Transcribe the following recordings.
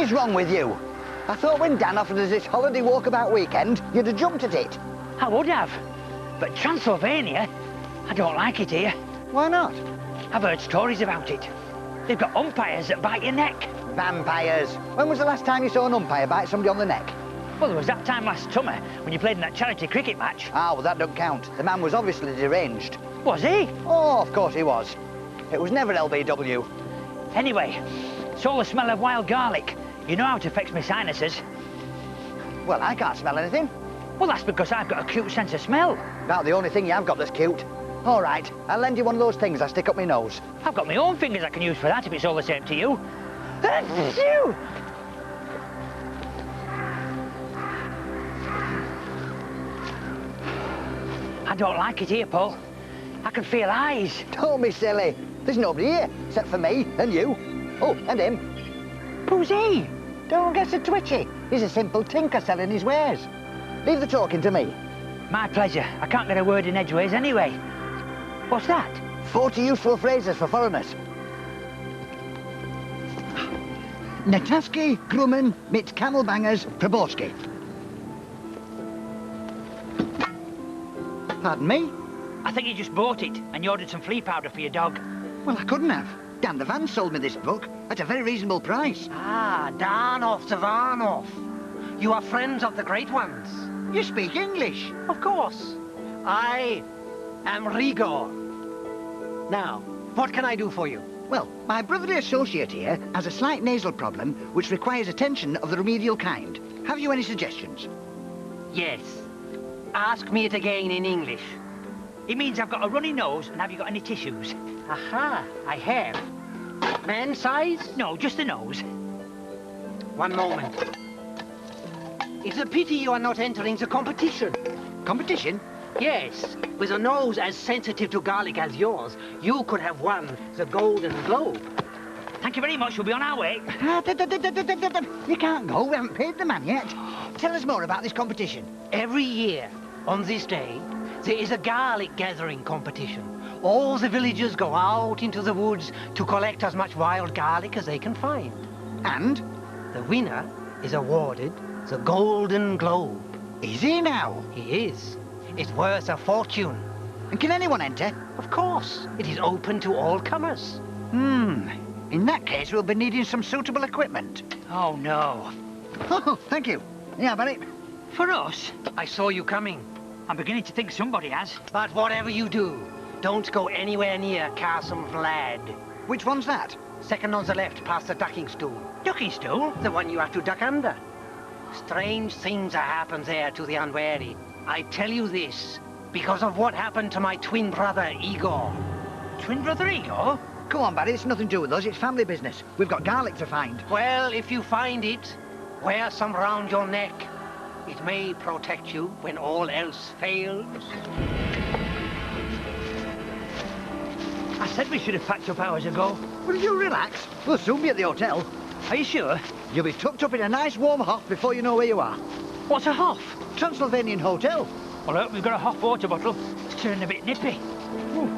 is wrong with you? I thought when Dan offered us this holiday walkabout weekend, you'd have jumped at it. I would have. But Transylvania, I don't like it here. Why not? I've heard stories about it. They've got umpires that bite your neck. Vampires. When was the last time you saw an umpire bite somebody on the neck? Well, there was that time last summer when you played in that charity cricket match. Ah, well, that don't count. The man was obviously deranged. Was he? Oh, of course he was. It was never LBW. Anyway, it's all the smell of wild garlic. You know how it affects my sinuses. Well, I can't smell anything. Well, that's because I've got a cute sense of smell. About the only thing you have got that's cute. All right, I'll lend you one of those things I stick up my nose. I've got my own fingers I can use for that if it's all the same to you. I don't like it here, Paul. I can feel eyes. Don't be silly. There's nobody here, except for me and you. Oh, and him. Who's he? Don't get so twitchy. He's a simple tinker selling his wares. Leave the talking to me. My pleasure. I can't get a word in edgeways anyway. What's that? 40 useful phrases for foreigners. Netaski, Grumman, mit Camelbangers, Proborski. Pardon me? I think you just bought it and you ordered some flea powder for your dog. Well, I couldn't have. Dan the van sold me this book at a very reasonable price. Ah, Danov to Vanov. You are friends of the great ones. You speak English? Of course. I am Rigor. Now, what can I do for you? Well, my brotherly associate here has a slight nasal problem which requires attention of the remedial kind. Have you any suggestions? Yes. Ask me it again in English. It means I've got a runny nose and have you got any tissues? Aha, I have. Man size? No, just the nose. One moment. It's a pity you are not entering the competition. Competition? Yes, with a nose as sensitive to garlic as yours, you could have won the Golden Globe. Thank you very much, we'll be on our way. You can't go, we haven't paid the man yet. Tell us more about this competition. Every year, on this day, there is a garlic gathering competition. All the villagers go out into the woods to collect as much wild garlic as they can find. And? The winner is awarded the Golden Globe. Is he now? He is. It's worth a fortune. And can anyone enter? Of course. It is open to all comers. In that case, we'll be needing some suitable equipment. Oh, no. Oh, thank you. Yeah, Barry. For us? I saw you coming. I'm beginning to think somebody has. But whatever you do, don't go anywhere near Castle Vlad. Which one's that? Second on the left, past the ducking stool. Ducking stool? The one you have to duck under. Strange things have happened there to the unwary. I tell you this because of what happened to my twin brother, Igor. Twin brother Igor? Come on, Barry, it's nothing to do with us. It's family business. We've got garlic to find. Well, if you find it, wear some round your neck. It may protect you when all else fails. I said we should have packed up hours ago. Will you relax? We'll soon be at the hotel. Are you sure? You'll be tucked up in a nice warm hoff before you know where you are. What's a hoff? Transylvanian hotel. Well, I hope we've got a hot water bottle. It's turning a bit nippy. Ooh.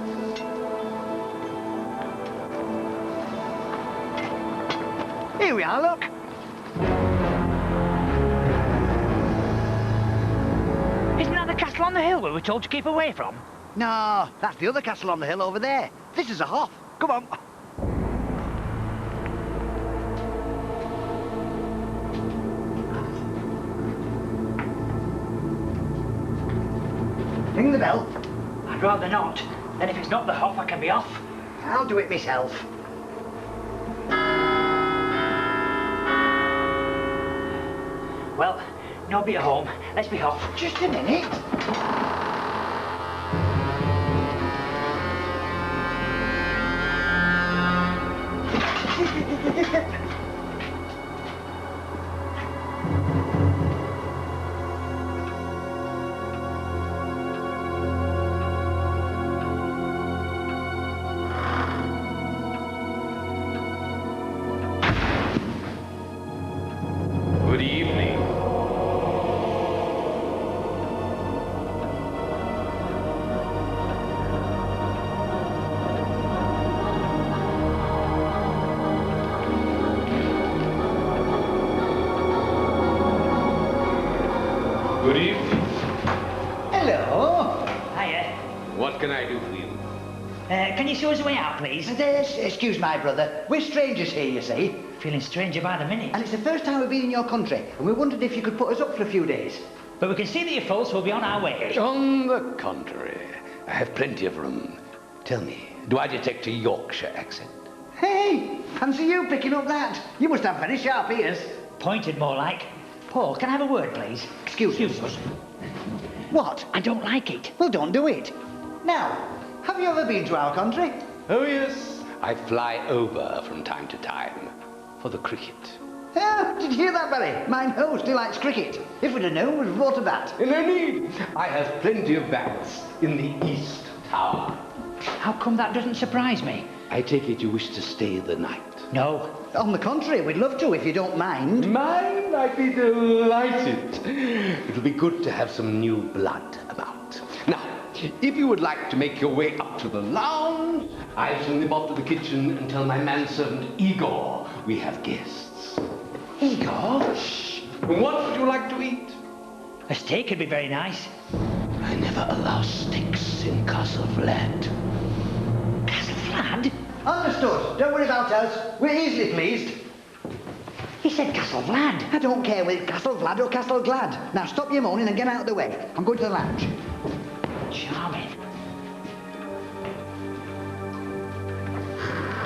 Here we are, look. Isn't that the castle on the hill we were told to keep away from? No, that's the other castle on the hill over there. This is a hoff. Come on. Ring the bell. I'd rather not. Then if it's not the hoff, I can be off. I'll do it myself. Well, nobody at home. Let's be off. Just a minute. Good evening. can you show us a way out, please? Excuse my brother. We're strangers here, you see. Feeling stranger by the minute. And it's the first time we've been in your country, and we wondered if you could put us up for a few days. But we can see that you're full, so we'll be on our way. On the contrary, I have plenty of room. Tell me, do I detect a Yorkshire accent? Hey, fancy you picking up that. You must have very sharp ears. Pointed more like. Paul, can I have a word, please? Excuse us. What? I don't like it. Well, don't do it. Now, have you ever been to our country? Oh, yes. I fly over from time to time for the cricket. Oh, did you hear that, Barry? Mine host, he likes cricket. If we'd have known, we'd have brought a bat. No need. I have plenty of bats in the East Tower. How come that doesn't surprise me? I take it you wish to stay the night. No. On the contrary, we'd love to, if you don't mind. Mind? I'd be delighted. It'll be good to have some new blood about. Now, if you would like to make your way up to the lounge, I'll send them off to the kitchen and tell my manservant Igor we have guests. Igor? Shh. What would you like to eat? A steak would be very nice. I never allow steaks in Castle Vlad. Castle Vlad? Understood. Don't worry about us. We're easily pleased. He said Castle Vlad. I don't care whether it's Castle Vlad or Castle Glad. Now stop your moaning and get out of the way. I'm going to the lounge. Charming.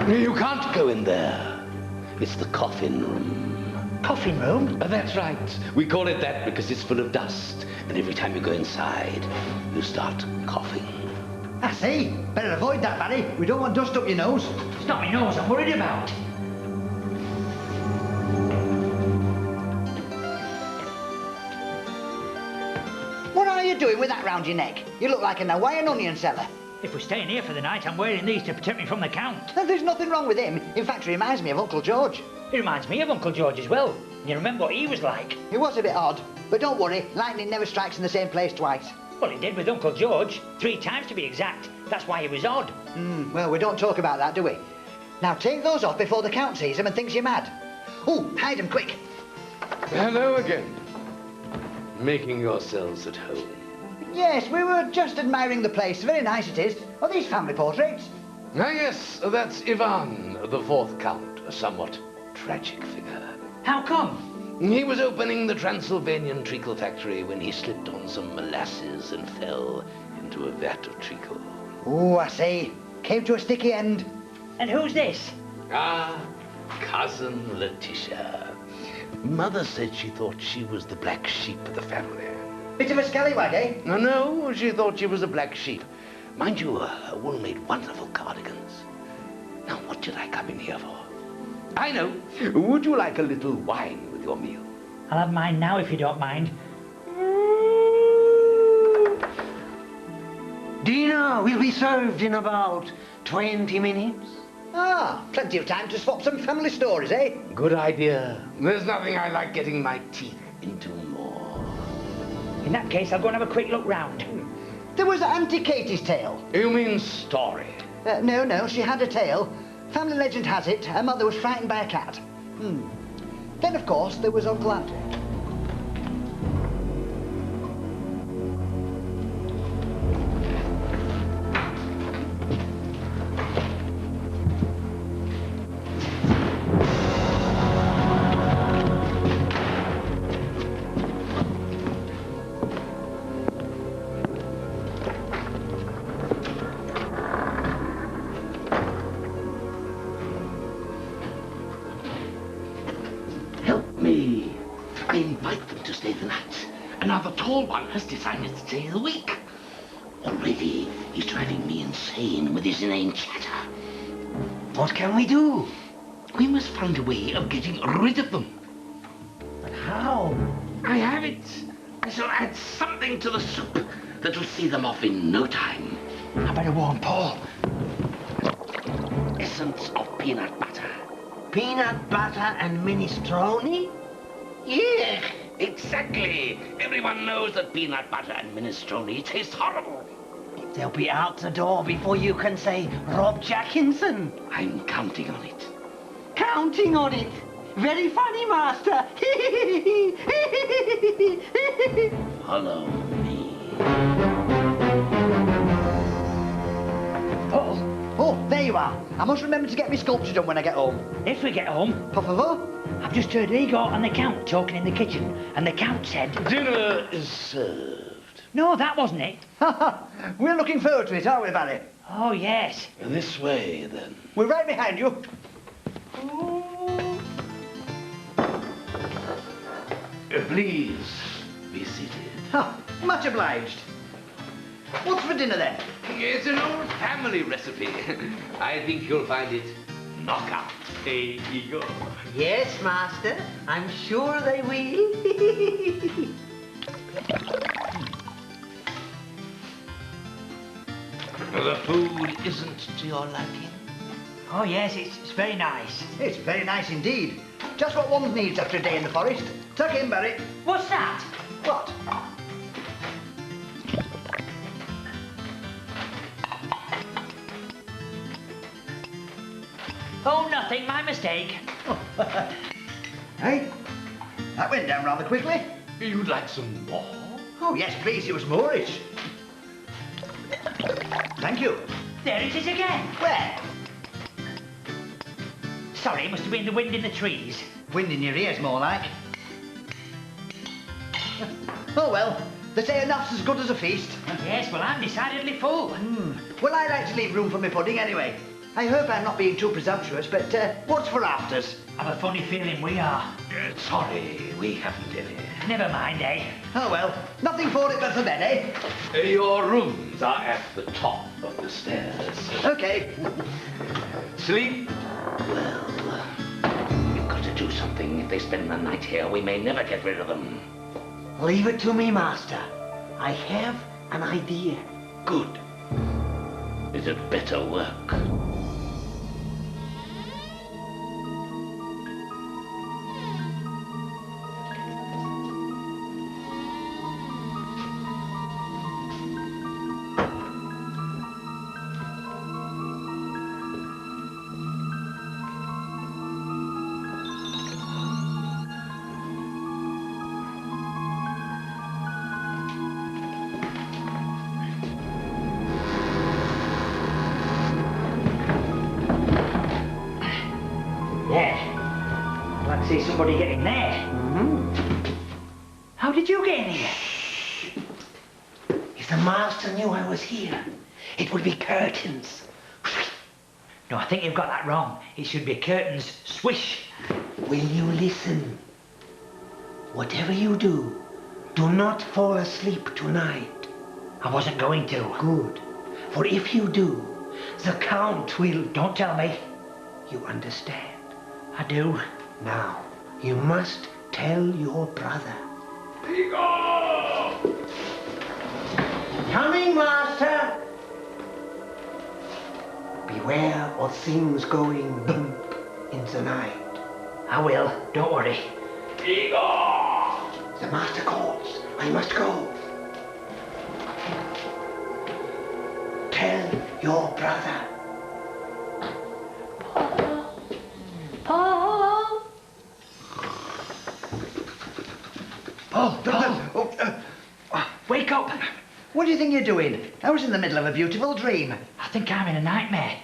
You can't go in there. It's the coffin room. Coffin room? That's right. We call it that because it's full of dust. And every time you go inside, you start coughing. I see. Better avoid that, Barry. We don't want dust up your nose. It's not my nose I'm worried about. What are you doing with that round your neck? You look like an Hawaiian onion seller. If we're staying here for the night, I'm wearing these to protect me from the Count. No, there's nothing wrong with him. In fact, he reminds me of Uncle George. It reminds me of Uncle George as well. You remember what he was like? He was a bit odd. But don't worry, lightning never strikes in the same place twice. Well, it did with Uncle George. 3 times to be exact. That's why he was odd. Well, we don't talk about that, do we? Now take those off before the Count sees them and thinks you're mad. Oh, hide them quick. Hello again. Making yourselves at home. Yes, we were just admiring the place. Very nice it is. Are these family portraits? Ah, yes, that's Ivan, the fourth Count, a somewhat tragic figure. How come? He was opening the Transylvanian treacle factory when he slipped on some molasses and fell into a vat of treacle. Oh, I see. Came to a sticky end. And who's this? Ah, cousin Letitia. Mother said she thought she was the black sheep of the family. Bit of a scallywag, eh? No, she thought she was a black sheep. Mind you, her wool made wonderful cardigans. Now, what did I come in here for? I know. Would you like a little wine with your meal? I'll have mine now if you don't mind. Dinner will be served in about 20 minutes. Ah, plenty of time to swap some family stories, eh? Good idea. There's nothing I like getting my teeth into more. In that case, I'll go and have a quick look round. There was Auntie Katie's tale. You mean story? No, she had a tale. Family legend has it, her mother was frightened by a cat. Then, of course, there was Uncle Andrew. I invite them to stay the night. And now the tall one has decided to stay the week. Already, he's driving me insane with his inane chatter. What can we do? We must find a way of getting rid of them. But how? I have it. I shall add something to the soup that will see them off in no time. I better warn Paul. Essence of peanut butter. Peanut butter and minestrone? Yeah, exactly. Everyone knows that peanut butter and minestrone taste horrible. They'll be out the door before you can say Rob Jackinson. I'm counting on it. Counting on it. Very funny, Master. Follow me. Paul, Oh, you are. I must remember to get my sculpture done when I get home. If we get home, Por favor? I've just heard Igor and the Count talking in the kitchen, and the Count said... Dinner is served. No, that wasn't it. We're looking forward to it, aren't we, Barry? Oh, yes. This way, then. We're right behind you. Please, be seated. Oh, much obliged. What's for dinner, then? It's an old family recipe. I think you'll find it knockout. Hey, Igor. Yes, Master. I'm sure they will. The food isn't to your liking? Oh, yes, it's very nice. It's very nice indeed. Just what one needs after a day in the forest. Tuck in, Barry. What's that? What? Oh, nothing. My mistake. Hey? That went down rather quickly. You'd like some more? Oh, yes, please. It was Moorish. Thank you. There it is again. Where? Sorry, it must have been the wind in the trees. Wind in your ears, more like. Oh, well. They say enough's as good as a feast. Yes, well, I'm decidedly full. Well, I like to leave room for my pudding anyway. I hope I'm not being too presumptuous, but what's for afters? I've a funny feeling we are. Sorry, we haven't any. Never mind, eh? Oh, well. Nothing for it but for bed, eh? Your rooms are at the top of the stairs. OK. Sleep? Well, we've got to do something. If they spend the night here, we may never get rid of them. Leave it to me, Master. I have an idea. Good. Is it better work? Yeah. I'd like to see somebody get in there. How did you get in here? If the Master knew I was here, it would be curtains. No, I think you've got that wrong. It should be curtains. Swish. Will you listen? Whatever you do, do not fall asleep tonight. I wasn't going to. Good. For if you do, the Count will... Don't tell me. You understand? I do. Now, you must tell your brother. Igor! Coming, Master! Beware of things going bump in the night. I will. Don't worry. Igor! The Master calls. I must go. Tell your brother. Paul! Paul! Wake up! What do you think you're doing? I was in the middle of a beautiful dream. I think I'm in a nightmare.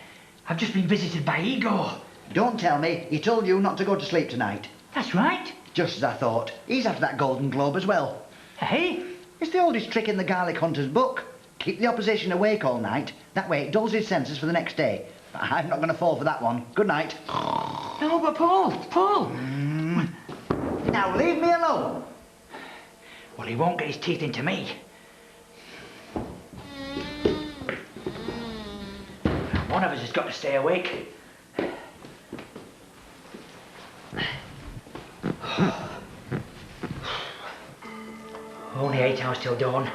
I've just been visited by Igor. Don't tell me he told you not to go to sleep tonight. That's right. Just as I thought. He's after that Golden Globe as well. Hey? It's the oldest trick in the Garlic Hunter's book. Keep the opposition awake all night. That way it dulls his senses for the next day. I'm not going to fall for that one. Good night. No, but Paul! Now leave me alone. Well, he won't get his teeth into me. One of us has got to stay awake. Only 8 hours till dawn.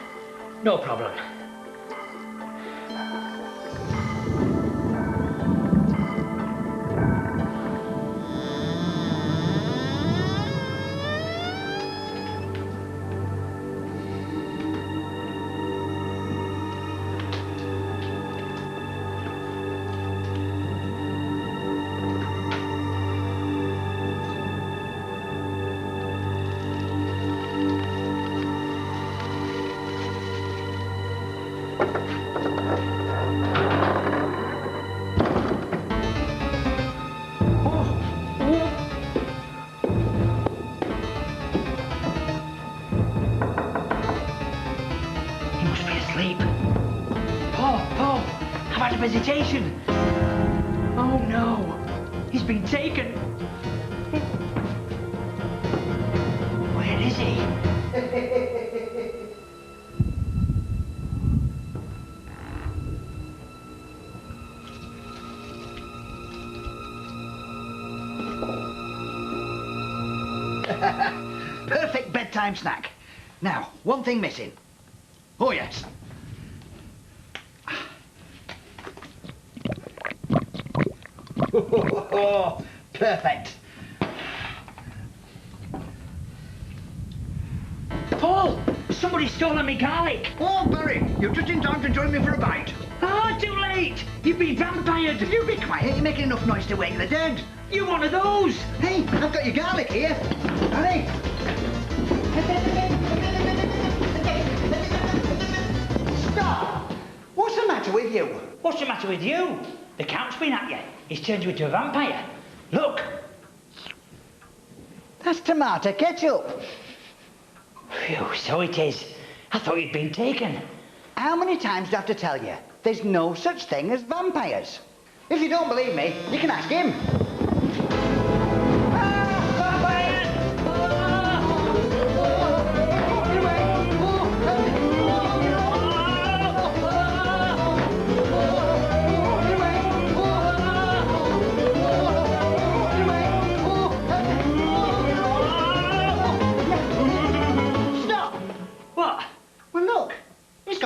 No problem. hesitation. Oh no, he's been taken. Where is he? Perfect bedtime snack. Now, one thing missing. Oh, yes. Perfect. Paul, somebody's stolen me garlic. Oh, Barry, you're just in time to join me for a bite. Ah, too late. You've been vampired. You be quiet, you're making enough noise to wake the dead. You're one of those. Hey, I've got your garlic here. Barry. Stop! What's the matter with you? What's the matter with you? The Count's been at you. He's turned you into a vampire. Look. That's tomato ketchup. Phew, so it is. I thought you'd been taken. How many times do I have to tell you? There's no such thing as vampires. If you don't believe me, you can ask him.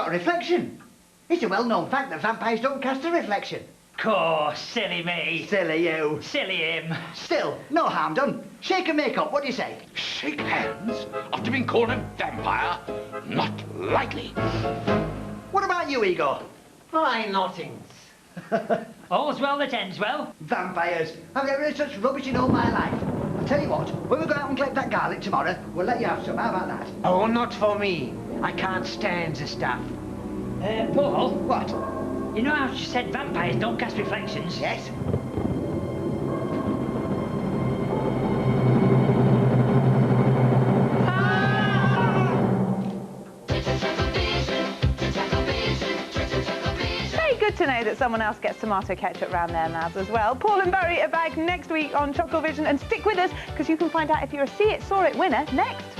Reflection. It's a well-known fact that vampires don't cast a reflection. Course, silly me. Silly you. Silly him. Still, no harm done. Shake and make up, what do you say? Shake hands after being called a vampire? Not likely. What about you, Igor? Why, nothing. All's well that ends well. Vampires. I've never heard such rubbish in all my life. I'll tell you what, when we go out and collect that garlic tomorrow, we'll let you have some. How about that? Oh, not for me. I can't stand the stuff. Paul? What? You know how she said vampires don't cast reflections? Yes? Very good to know that someone else gets tomato ketchup round their mouths as well. Paul and Barry are back next week on ChuckleVision, and stick with us because you can find out if you're a See It, Saw It winner next.